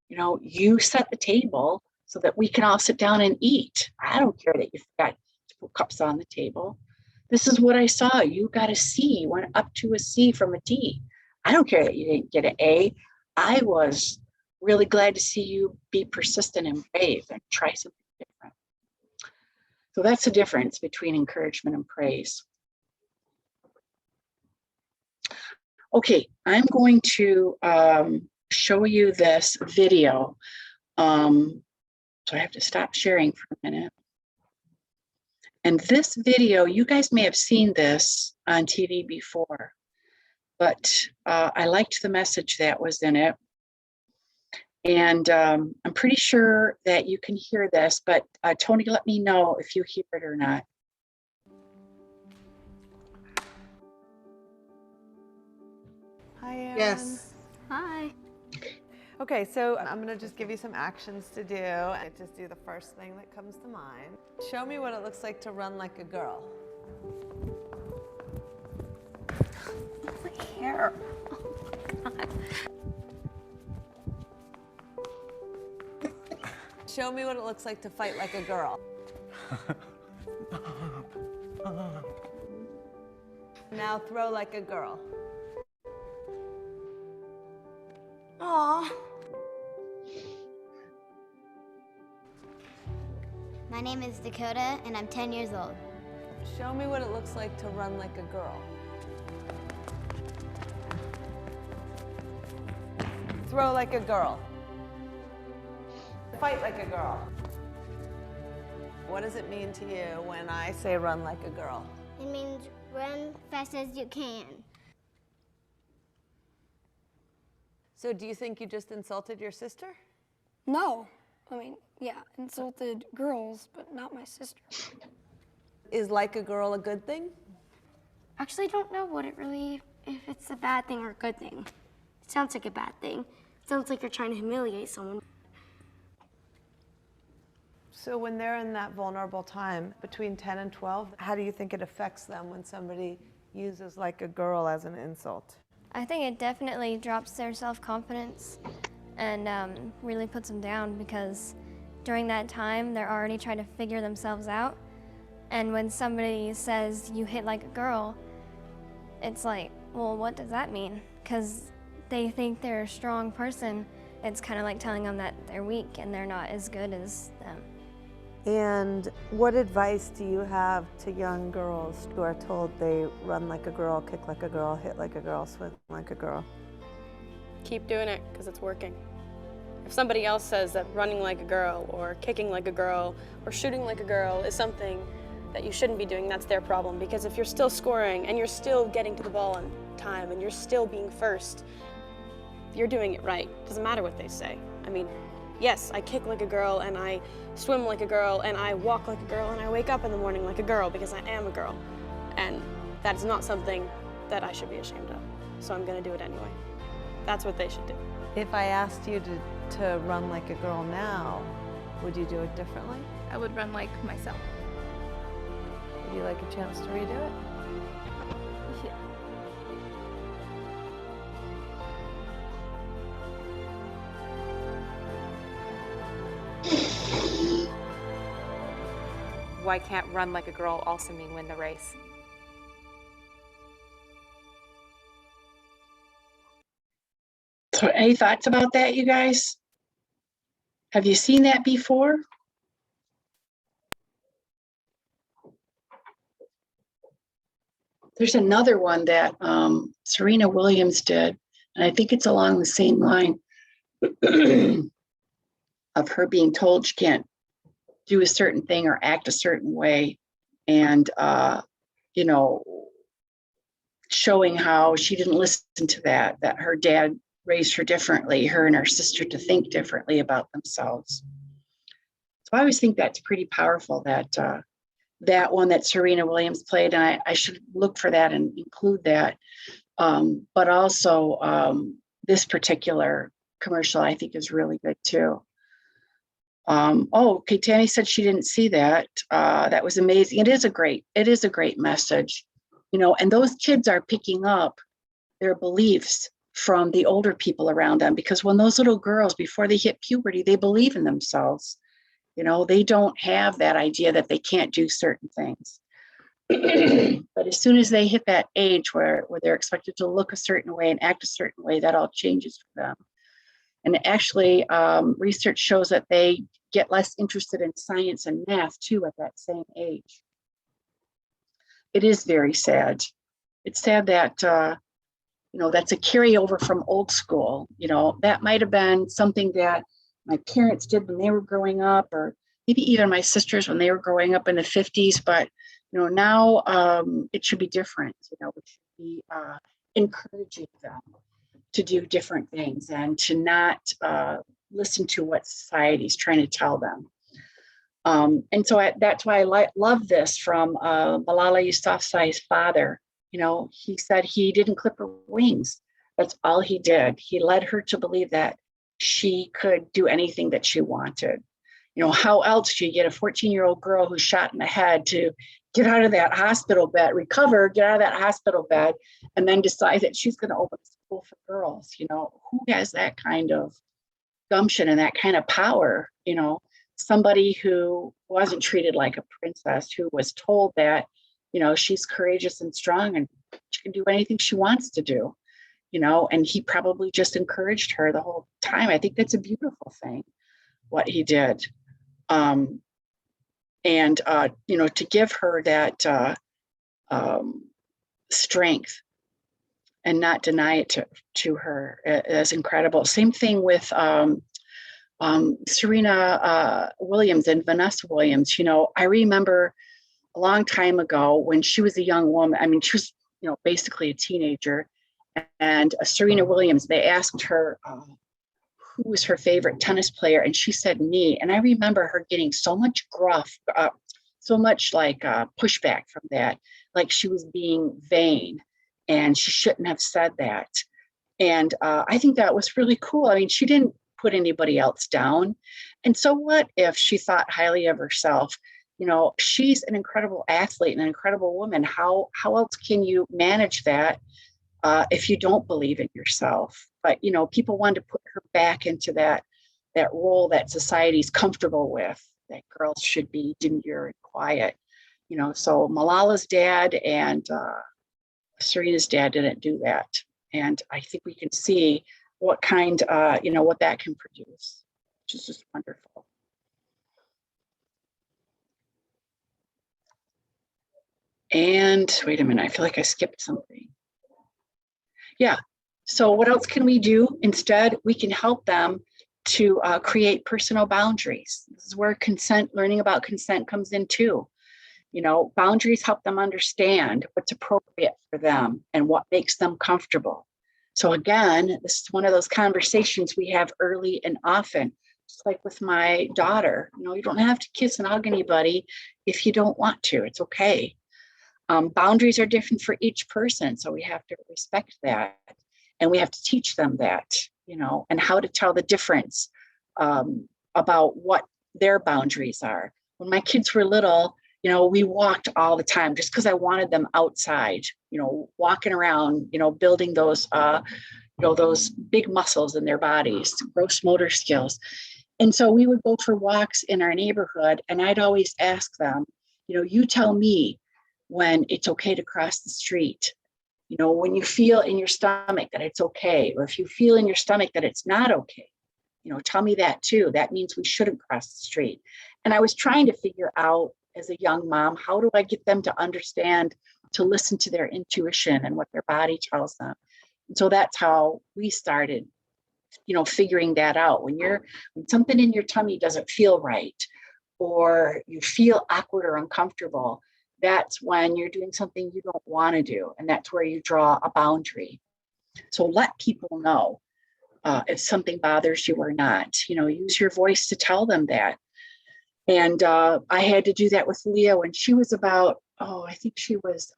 B: You know, you set the table so that we can all sit down and eat. I don't care that you forgot to put cups on the table. This is what I saw. You got a C, you went up to a C from a D. I don't care that you didn't get an A. I was really glad to see you be persistent and brave and try something different. So that's the difference between encouragement and praise. Okay, I'm going to show you this video. So I have to stop sharing for a minute. And this video, you guys may have seen this on TV before, but I liked the message that was in it. And I'm pretty sure that you can hear this, but Tony, let me know if you hear it or not.
D: Hi, Erin.
A: Yes.
E: Hi.
D: Okay, so I'm going to just give you some actions to do. And just do the first thing that comes to mind. Show me what it looks like to run like a girl.
E: My hair. Oh my God.
D: Show me what it looks like to fight like a girl. Now throw like a girl.
E: Aw. My name is Dakota, and I'm 10 years old.
D: Show me what it looks like to run like a girl. Throw like a girl. Fight like a girl. What does it mean to you when I say run like a girl?
E: It means run fast as you can.
D: So do you think you just insulted your sister?
F: No. I mean, yeah, insulted girls, but not my sister.
D: Is like a girl a good thing?
F: Actually, don't know if it's a bad thing or a good thing. It sounds like a bad thing. It sounds like you're trying to humiliate someone.
D: So when they're in that vulnerable time between 10 and 12, how do you think it affects them when somebody uses like a girl as an insult?
G: I think it definitely drops their self-confidence and really puts them down, because during that time they're already trying to figure themselves out, and when somebody says you hit like a girl, it's like, well, what does that mean? Because they think they're a strong person. It's kind of like telling them that they're weak and they're not as good as them.
D: And what advice do you have to young girls who are told they run like a girl, kick like a girl, hit like a girl, swim like a girl?
H: Keep doing it because it's working. If somebody else says that running like a girl or kicking like a girl or shooting like a girl is something that you shouldn't be doing, that's their problem. Because if you're still scoring and you're still getting to the ball on time and you're still being first, you're doing it right. Doesn't matter what they say. I mean, yes, I kick like a girl and I swim like a girl and I walk like a girl and I wake up in the morning like a girl because I am a girl. And that is not something that I should be ashamed of. So I'm gonna do it anyway. That's what they should do.
D: If I asked you to run like a girl now, would you do it differently?
I: I would run like myself.
D: Would you like a chance to redo it?
I: Yeah.
J: Why can't run like a girl also mean win the race?
B: So any thoughts about that, you guys? Have you seen that before? There's another one that Serena Williams did, and I think it's along the same line of her being told she can't do a certain thing or act a certain way, and you know, showing how she didn't listen to that her dad raised her differently, her and her sister, to think differently about themselves. So I always think that's pretty powerful, that that one that Serena Williams played, and I should look for that and include that. But also this particular commercial I think is really good too. Okay, Tammy said she didn't see that. That was amazing. It is a great message, you know, and those kids are picking up their beliefs from the older people around them, because when those little girls, before they hit puberty, they believe in themselves. You know, they don't have that idea that they can't do certain things. But as soon as they hit that age where they're expected to look a certain way and act a certain way, that all changes for them. And actually, research shows that they get less interested in science and math too at that same age. It is very sad. It's sad that, you know, that's a carryover from old school. You know, that might have been something that my parents did when they were growing up, or maybe even my sisters when they were growing up in the 50s. But, you know, now it should be different. You know, we should be encouraging them to do different things and to not listen to what society's trying to tell them. And so that's why I love this from Malala Yousafzai's father. You know, he said he didn't clip her wings. That's all he did. He led her to believe that she could do anything that she wanted. You know, how else do you get a 14-year-old girl who's shot in the head to get out of that hospital bed, recover, get out of that hospital bed, and then decide that she's going to open a school for girls? You know, who has that kind of gumption and that kind of power? You know, somebody who wasn't treated like a princess, who was told that, you know, she's courageous and strong and she can do anything she wants to do, you know, and he probably just encouraged her the whole time. I think that's a beautiful thing, what he did. And, you know, to give her that strength and not deny it to her is incredible. Same thing with Serena Williams and Vanessa Williams. You know, I remember a long time ago when she was a young woman. I mean, she was, you know, basically a teenager. And Serena Williams, they asked her who was her favorite tennis player, and she said me. And I remember her getting so much gruff, so much like pushback from that, like she was being vain and she shouldn't have said that. And I think that was really cool. I mean, she didn't put anybody else down. And so what if she thought highly of herself? You know, she's an incredible athlete and an incredible woman. How else can you manage that if you don't believe in yourself? But, you know, people wanted to put her back into that role that society's comfortable with, that girls should be demure and quiet. You know, so Malala's dad and Serena's dad didn't do that. And I think we can see what kind, you know, what that can produce, which is just wonderful. And wait a minute, I feel like I skipped something. Yeah, so what else can we do? Instead, we can help them to create personal boundaries. This is where learning about consent comes in too. You know, boundaries help them understand what's appropriate for them and what makes them comfortable. So again, this is one of those conversations we have early and often, just like with my daughter. You know, you don't have to kiss and hug anybody if you don't want to. It's okay. Boundaries are different for each person, so we have to respect that, and we have to teach them that, you know, and how to tell the difference about what their boundaries are. When my kids were little, you know, we walked all the time just because I wanted them outside, you know, walking around, you know, building those, you know, those big muscles in their bodies, gross motor skills. And so we would go for walks in our neighborhood, and I'd always ask them, you know, you tell me when it's okay to cross the street. You know, when you feel in your stomach that it's okay, or if you feel in your stomach that it's not okay, you know, tell me that too. That means we shouldn't cross the street. And I was trying to figure out as a young mom, how do I get them to understand to listen to their intuition and what their body tells them. And so that's how we started, figuring that out. When something in your tummy doesn't feel right, or you feel awkward or uncomfortable, that's when you're doing something you don't want to do. And that's where you draw a boundary. So let people know if something bothers you or not. Use your voice to tell them that. And I had to do that with Leah when she was about, I think she was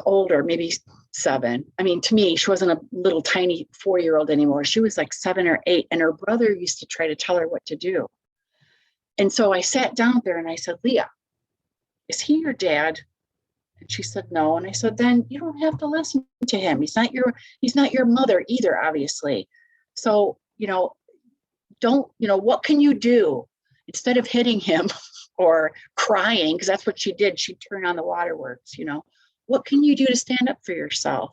B: older, maybe 7. I mean, to me, she wasn't a little tiny 4-year-old anymore. She was like 7 or 8, and her brother used to try to tell her what to do. And so I sat down there and I said, Leah, is he your dad? And she said, no. And I said, then you don't have to listen to him. He's not your mother either, obviously. So, what can you do instead of hitting him or crying? Because that's what she did. She'd turn on the waterworks, what can you do to stand up for yourself?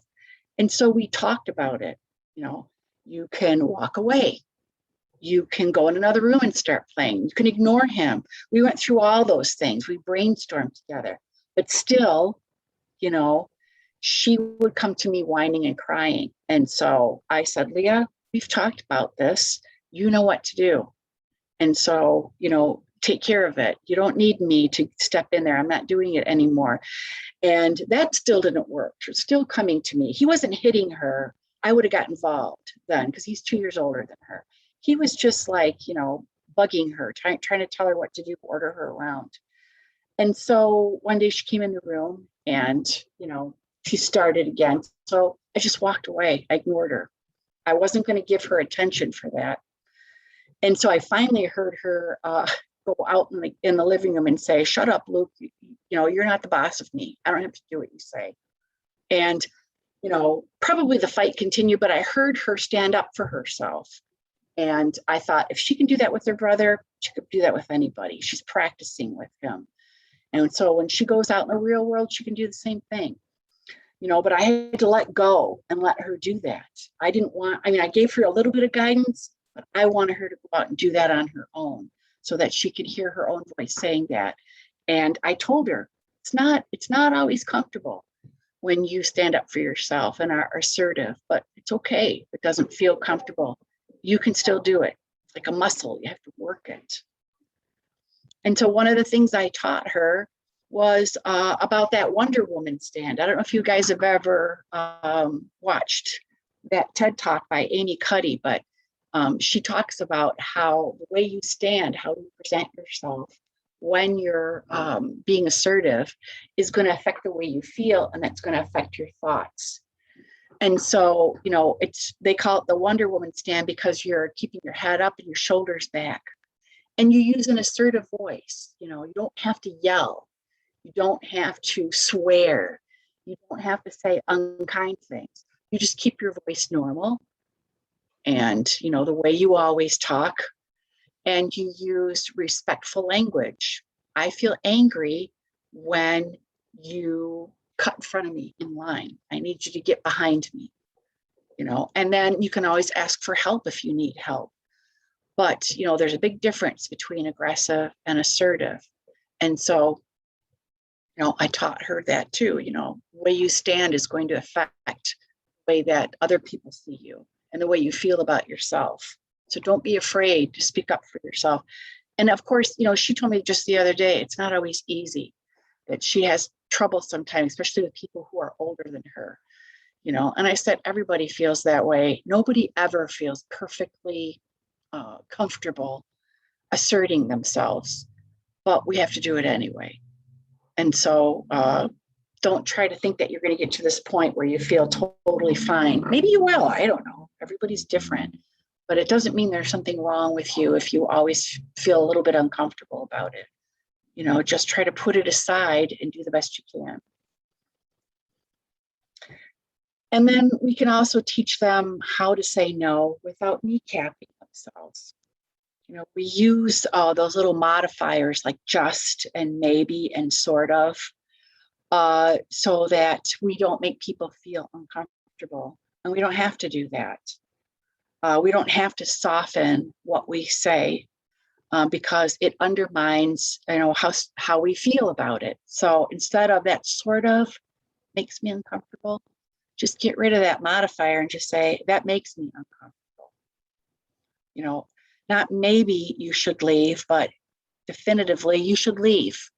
B: And so we talked about it. You can walk away. You can go in another room and start playing. You can ignore him. We went through all those things. We brainstormed together. But still, she would come to me whining and crying. And so I said, Leah, we've talked about this. You know what to do. And so, take care of it. You don't need me to step in there. I'm not doing it anymore. And that still didn't work. She was still coming to me. He wasn't hitting her. I would have got involved then because he's 2 years older than her. He was just like, bugging her, trying to tell her what to do, order her around. And so one day she came in the room and, she started again. So I just walked away. I ignored her. I wasn't going to give her attention for that. And so I finally heard her go out in the living room and say, shut up, Luke. You're not the boss of me. I don't have to do what you say. And, probably the fight continued, but I heard her stand up for herself. And I thought, if she can do that with her brother, she could do that with anybody. She's practicing with him. And so when she goes out in the real world, she can do the same thing. But I had to let go and let her do that. I gave her a little bit of guidance, but I wanted her to go out and do that on her own so that she could hear her own voice saying that. And I told her, it's not always comfortable when you stand up for yourself and are assertive, but it's okay. If it doesn't feel comfortable. You can still do it. It's like a muscle. You have to work it. And so one of the things I taught her was about that Wonder Woman stand. I don't know if you guys have ever watched that TED Talk by Amy Cuddy, but she talks about how the way you stand, how you present yourself when you're being assertive is going to affect the way you feel, and that's going to affect your thoughts. And so, they call it the Wonder Woman stand because you're keeping your head up and your shoulders back. And you use an assertive voice. You don't have to yell. You don't have to swear. You don't have to say unkind things. You just keep your voice normal. And, the way you always talk. And you use respectful language. I feel angry when you cut in front of me in line. I need you to get behind me, and then you can always ask for help if you need help. But, there's a big difference between aggressive and assertive. And so, I taught her that too, the way you stand is going to affect the way that other people see you and the way you feel about yourself. So don't be afraid to speak up for yourself. And of course, she told me just the other day, it's not always easy, that she has trouble sometimes, especially with people who are older than her, and I said, everybody feels that way. Nobody ever feels perfectly comfortable asserting themselves, but we have to do it anyway. And so don't try to think that you're going to get to this point where you feel totally fine. Maybe you will, I don't know. Everybody's different, but it doesn't mean there's something wrong with you if you always feel a little bit uncomfortable about it. Just try to put it aside and do the best you can. And then we can also teach them how to say no without kneecapping themselves. We use those little modifiers like just and maybe and sort of, so that we don't make people feel uncomfortable. And we don't have to do that. We don't have to soften what we say. because it undermines, how we feel about it. So instead of that sort of makes me uncomfortable, just get rid of that modifier and just say, that makes me uncomfortable. Not maybe you should leave, but definitively you should leave.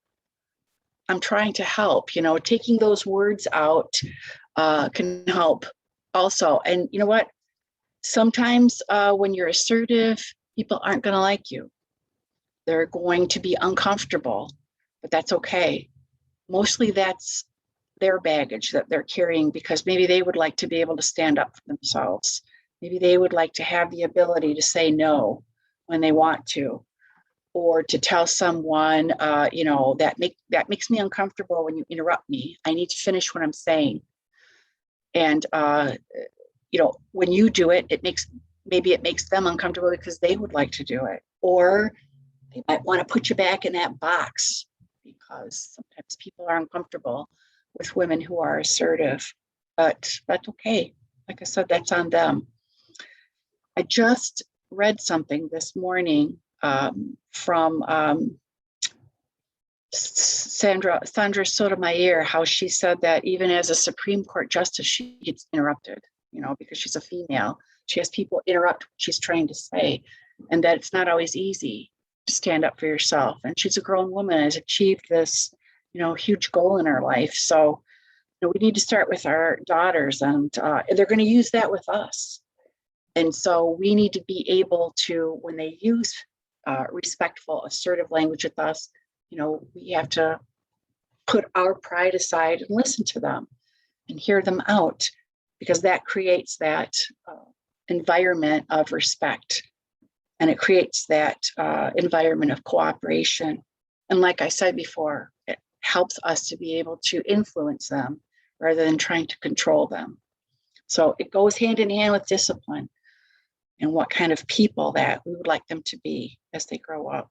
B: I'm trying to help, taking those words out can help also. And you know what? Sometimes when you're assertive, people aren't going to like you. They're going to be uncomfortable, but that's okay. Mostly that's their baggage that they're carrying, because maybe they would like to be able to stand up for themselves. Maybe they would like to have the ability to say no when they want to, or to tell someone, that makes me uncomfortable when you interrupt me. I need to finish what I'm saying. And, when you do it, it makes them uncomfortable because they would like to do it. Or they might want to put you back in that box, because sometimes people are uncomfortable with women who are assertive, but that's okay. Like I said, that's on them. I just read something this morning from Sandra Sotomayor, how she said that even as a Supreme Court justice, she gets interrupted, because she's a female. She has people interrupt what she's trying to say, and that it's not always easy to stand up for yourself. And she's a grown woman, has achieved this, huge goal in her life. So we need to start with our daughters, and they're going to use that with us. And so we need to be able to, when they use respectful, assertive language with us, we have to put our pride aside and listen to them and hear them out, because that creates that environment of respect, and it creates that environment of cooperation. And like I said before, it helps us to be able to influence them rather than trying to control them. So it goes hand in hand with discipline and what kind of people that we would like them to be as they grow up.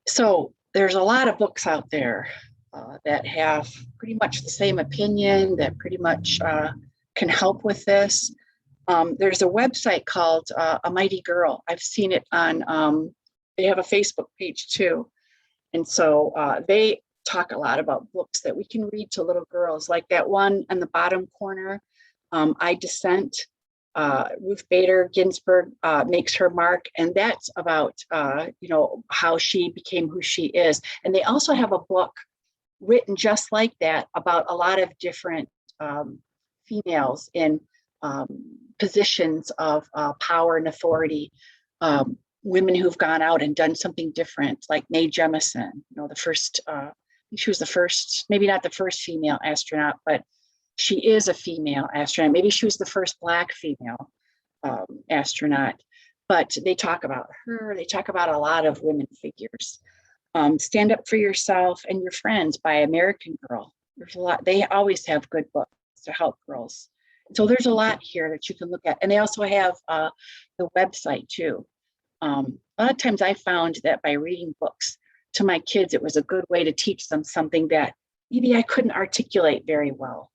B: So there's a lot of books out there that have pretty much the same opinion, that pretty much can help with this. There's a website called A Mighty Girl. I've seen it on, they have a Facebook page too. And so they talk a lot about books that we can read to little girls, like that one on the bottom corner, I Dissent. Ruth Bader Ginsburg makes her mark, and that's about how she became who she is. And they also have a book written just like that about a lot of different females in positions of power and authority, women who've gone out and done something different, like Mae Jemison, the first, she was the first, maybe not the first female astronaut, but she is a female astronaut. Maybe she was the first Black female astronaut, but they talk about her. They talk about a lot of women figures. Stand Up for Yourself and Your Friends by American Girl. There's a lot. They always have good books to help girls. So there's a lot here that you can look at. And they also have the website too. A lot of times I found that by reading books to my kids, it was a good way to teach them something that maybe I couldn't articulate very well.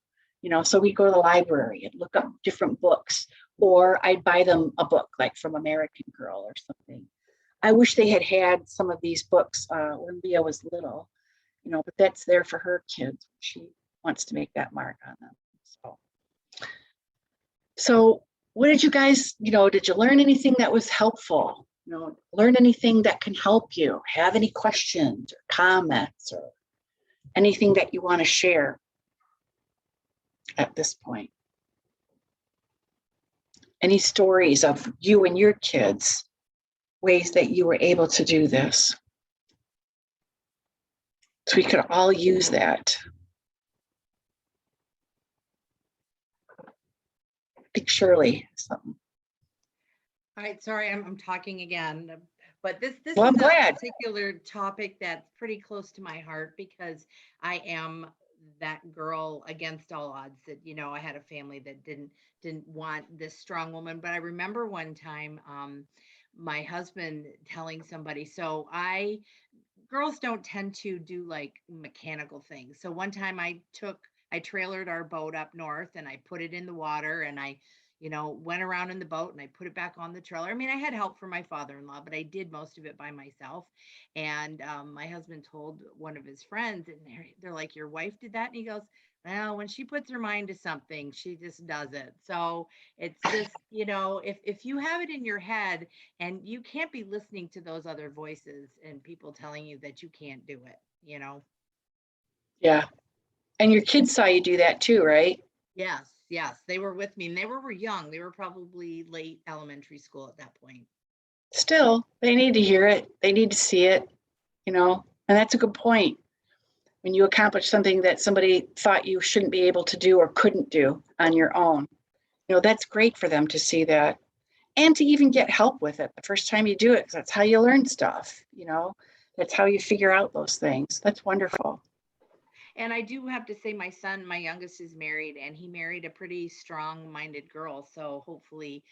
B: So we go to the library and look up different books, or I'd buy them a book like from American Girl or something. I wish they had had some of these books when Leah was little, but that's there for her kids. She wants to make that mark on them. So what did you guys, did you learn anything that was helpful? Learn anything that can help you? Have any questions or comments or anything that you want to share at this point? Any stories of you and your kids, ways that you were able to do this? So we could all use that. I think Shirley has something.
C: All right, sorry, I'm talking again, but this
B: Well, I'm
C: is
B: glad.
C: a particular topic that's pretty close to my heart, because I am that girl against all odds that, I had a family that didn't want this strong woman. But I remember one time my husband telling somebody, girls don't tend to do like mechanical things. So one time I trailered our boat up north and I put it in the water, and I went around in the boat and I put it back on the trailer. I mean, I had help from my father-in-law, but I did most of it by myself. And my husband told one of his friends, and they're like, your wife did that? And he goes, well, when she puts her mind to something, she just does it. So it's just, if you have it in your head, and you can't be listening to those other voices and people telling you that you can't do it.
B: Yeah. And your kids saw you do that too, right?
C: Yes, they were with me, and they were young. They were probably late elementary school at that point.
B: Still, they need to hear it. They need to see it, and that's a good point. When you accomplish something that somebody thought you shouldn't be able to do or couldn't do on your own, that's great for them to see that, and to even get help with it the first time you do it, because that's how you learn stuff, that's how you figure out those things. That's wonderful.
C: And I do have to say, my son, my youngest, is married, and he married a pretty strong-minded girl. So hopefully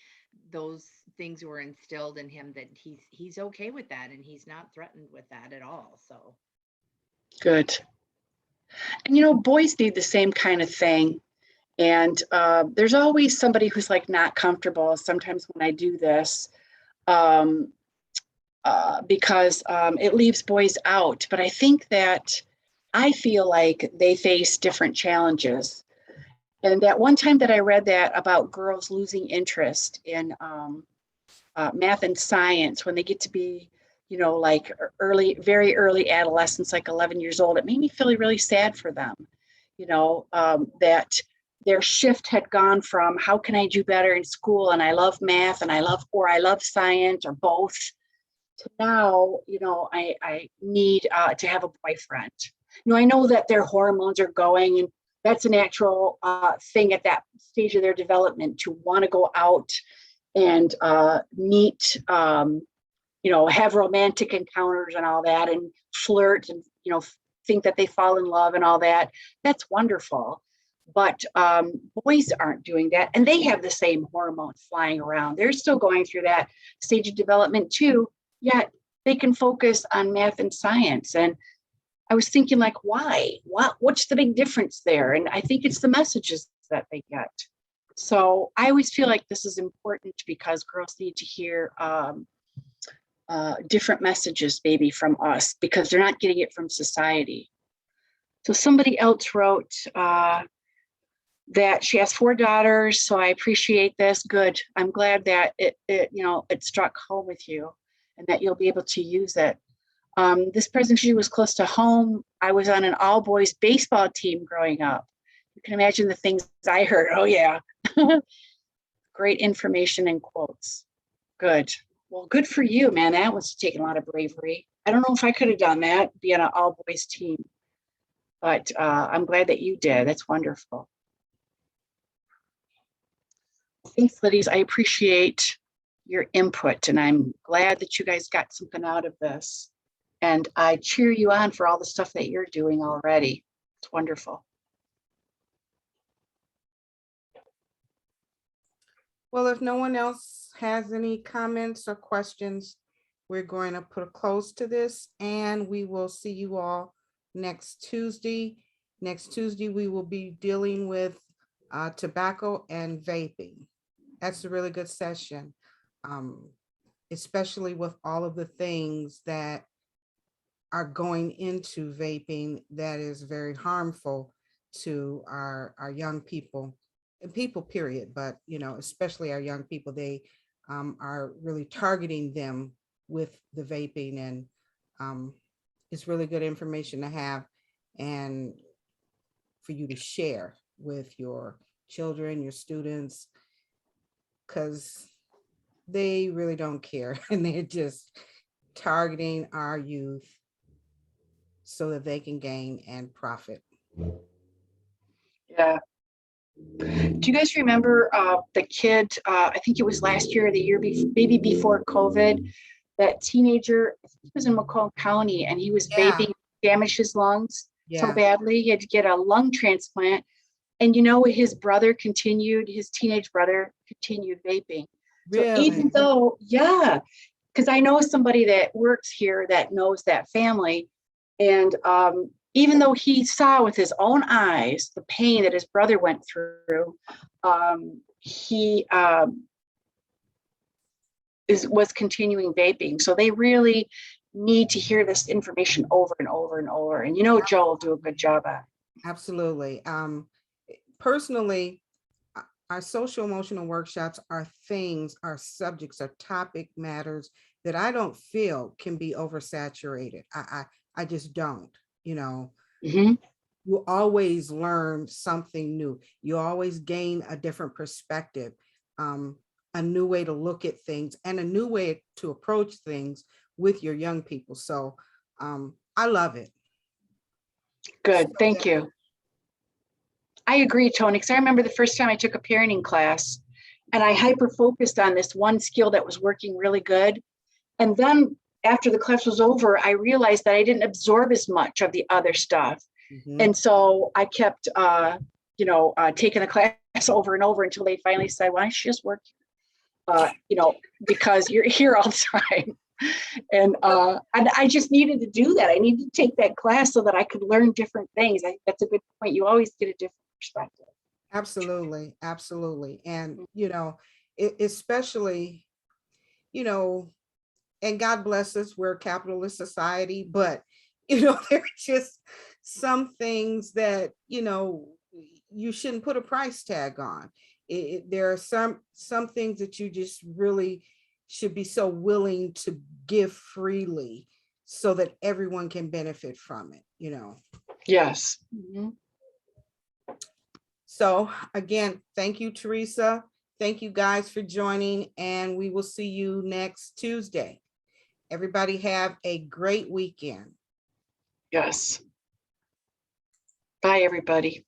C: those things were instilled in him, that he's okay with that, and he's not threatened with that at all. So
B: Good. And boys need the same kind of thing. And there's always somebody who's like not comfortable sometimes when I do this, because it leaves boys out. But I think that I feel like they face different challenges. And that one time that I read that about girls losing interest in math and science when they get to be, like very early adolescence, like 11 years old, it made me feel really sad for them, that their shift had gone from how can I do better in school, and I love math and I love science, or both, to now, I need to have a boyfriend. I know that their hormones are going, and that's a natural thing at that stage of their development, to want to go out and meet, have romantic encounters and all that, and flirt, and, think that they fall in love and all that. That's wonderful. But boys aren't doing that, and they have the same hormones flying around. They're still going through that stage of development too, yet they can focus on math and science. And I was thinking, like, why? What's the big difference there? And I think it's the messages that they get. So I always feel like this is important, because girls need to hear different messages, maybe from us, because they're not getting it from society. So somebody else wrote that she has 4 daughters. So I appreciate this. Good. I'm glad that it struck home with you, and that you'll be able to use it. This presentation was close to home. I was on an all boys baseball team growing up. You can imagine the things I heard. Oh yeah. Great information and quotes. Good. Well, good for you, man. That was taking a lot of bravery. I don't know if I could have done that, be on an all boys team, but I'm glad that you did. That's wonderful. Thanks, ladies. I appreciate your input, and I'm glad that you guys got something out of this. And I cheer you on for all the stuff that you're doing already. It's wonderful.
A: Well, if no one else has any comments or questions, we're going to put a close to this, and we will see you all next Tuesday. Next Tuesday, we will be dealing with tobacco and vaping. That's a really good session, especially with all of the things that are going into vaping that is very harmful to our young people, and people period, but especially our young people. They are really targeting them with the vaping, and it's really good information to have and for you to share with your children, your students, because they really don't care, and they're just targeting our youth so that they can gain and profit.
B: Yeah. Do you guys remember the kid, I think it was last year or the year maybe before COVID, that teenager, he was in Macomb County, and he was vaping, damaged his lungs so badly, he had to get a lung transplant. And his teenage brother continued vaping.
A: Really?
B: So even though, because I know somebody that works here that knows that family, and even though he saw with his own eyes the pain that his brother went through, he was continuing vaping. So they really need to hear this information over and over and over. And Joe will do a good job at it.
A: Absolutely. Personally, our social emotional workshops are subjects, are topic matters that I don't feel can be oversaturated. I just don't,
B: Mm-hmm.
A: You always learn something new. You always gain a different perspective, a new way to look at things and a new way to approach things with your young people. So I love it.
B: Good. Thank you. I agree, Tony, because I remember the first time I took a parenting class and I hyper-focused on this one skill that was working really good. And then after the class was over, I realized that I didn't absorb as much of the other stuff.
A: Mhm.
B: And so I kept, taking the class over and over until they finally said, why don't you just work, because you're here all the time. And I just needed to do that. I needed to take that class so that I could learn different things. I think that's a good point. You always get a different perspective.
A: Absolutely. Absolutely. And, especially, and God bless us, we're a capitalist society, but, there are just some things that, you shouldn't put a price tag on. There are some things that you just really should be so willing to give freely so that everyone can benefit from it,
B: Yes. Mm-hmm.
A: So again, thank you, Theresa. Thank you guys for joining, and we will see you next Tuesday. Everybody have a great weekend.
B: Yes. Bye, everybody.